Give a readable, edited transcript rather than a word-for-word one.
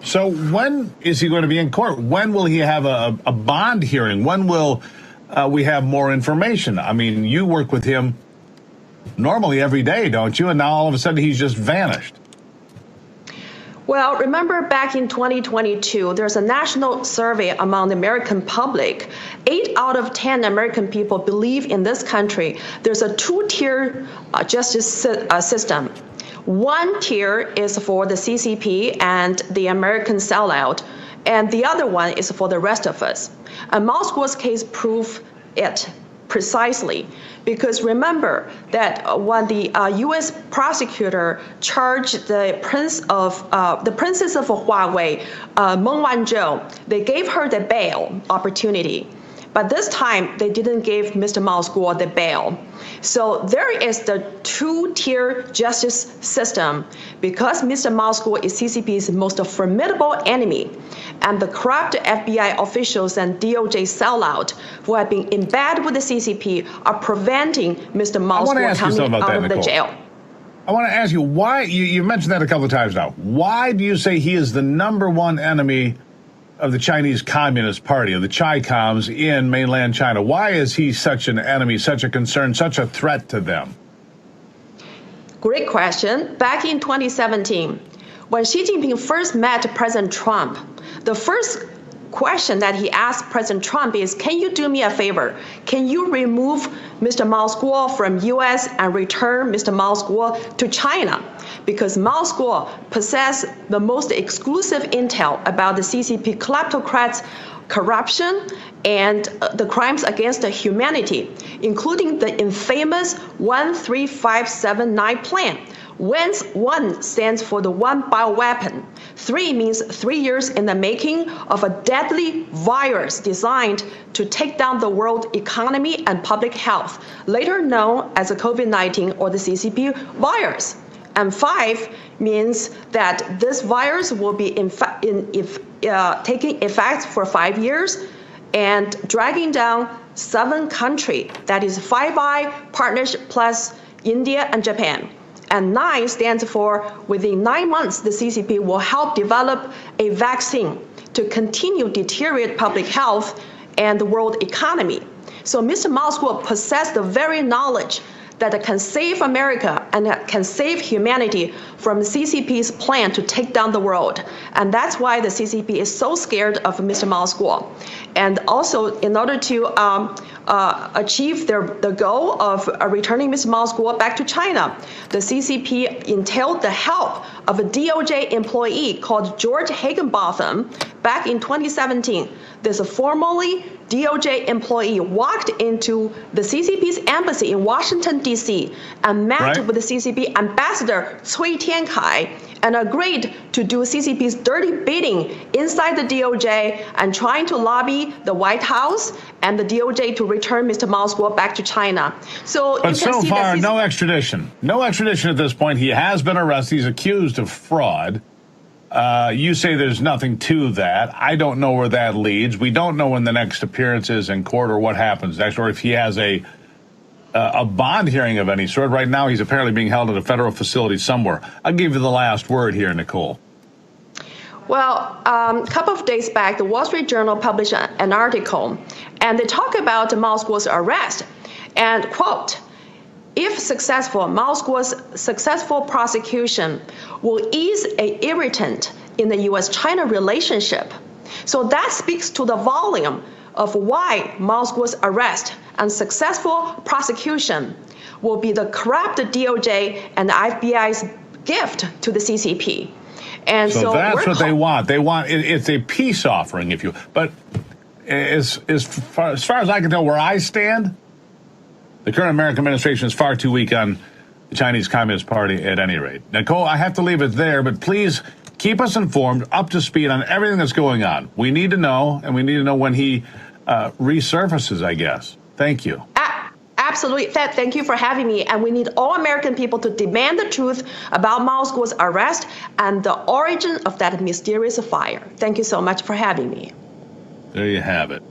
So when is he going to be in court? When will he have a bond hearing? When will we have more information? I mean, you work with him normally every day, don't you? And now all of a sudden he's just vanished. Well, remember back in 2022, there's a national survey among the American public. 8 out of 10 American people believe in this country there's a two-tier justice system. One tier is for the CCP and the American sellout, and the other one is for the rest of us. And Moscow's case proved it precisely, because remember that when the U.S. prosecutor charged the princess of Huawei, Meng Wanzhou, they gave her the bail opportunity. But this time, they didn't give Mr. Mao Guo the bail. So there is the two-tier justice system because Mr. Mao Guo is CCP's most formidable enemy. And the corrupt FBI officials and DOJ sellout who have been in bed with the CCP are preventing Mr. Mao Guo coming out of the jail. I want to ask you why, you mentioned that a couple of times now. Why do you say he is the #1 enemy of the Chinese Communist Party, of the Chi-Coms in mainland China? Why is he such an enemy, such a concern, such a threat to them? Great question. Back in 2017, when Xi Jinping first met President Trump, the first question that he asked President Trump is, can you do me a favor? Can you remove Mr. Mao Guo from U.S. and return Mr. Mao Guo to China? Because Mao Guo possessed the most exclusive intel about the CCP kleptocrats' corruption and the crimes against humanity, including the infamous 13579 plan. 1 stands for the one bioweapon. 3 means 3 years in the making of a deadly virus designed to take down the world economy and public health, later known as the COVID-19 or the CCP virus. And 5 means that this virus will be taking effect for 5 years and dragging down 7 countries, that is Five Eyes partnership plus India and Japan. And 9 stands for within 9 months, the CCP will help develop a vaccine to continue deteriorate public health and the world economy. So Mr. Mao Guo possessed the very knowledge that can save America and that can save humanity from CCP's plan to take down the world. And that's why the CCP is so scared of Mr. Mao Guo. And also, in order to achieve the goal of returning Mr. Mao Guo back to China, the CCP entailed the help of a DOJ employee called George Higginbotham back in 2017. There's a formerly DOJ employee walked into the CCP's embassy in Washington, D.C. and met with the CCP ambassador Cui Tiankai and agreed to do CCP's dirty bidding inside the DOJ and trying to lobby the White House and the DOJ to return Mr. Mao Guo back to China. So, but so far, no extradition. No extradition at this point. He has been arrested. He's accused of fraud. You say there's nothing to that. I don't know where that leads. We don't know when the next appearance is in court or what happens next, or if he has a bond hearing of any sort. Right now, he's apparently being held at a federal facility somewhere. I'll give you the last word here, Nicole. Well, a couple of days back, the Wall Street Journal published an article, and they talk about Mao Guo's arrest. And, quote, if successful, Mao Guo's successful prosecution will ease an irritant in the U.S.-China relationship. So that speaks to the volume of why Mao Guo's arrest and successful prosecution will be the corrupt DOJ and the FBI's gift to the CCP. And so that's what they want. They want it's a peace offering, if you. But as far as I can tell, where I stand, the current American administration is far too weak on the Chinese Communist Party at any rate. Nicole, I have to leave it there, but please keep us informed, up to speed on everything that's going on. We need to know, and we need to know when he resurfaces, I guess. Thank you. Absolutely. Thank you for having me. And we need all American people to demand the truth about Mao Guo's arrest and the origin of that mysterious fire. Thank you so much for having me. There you have it.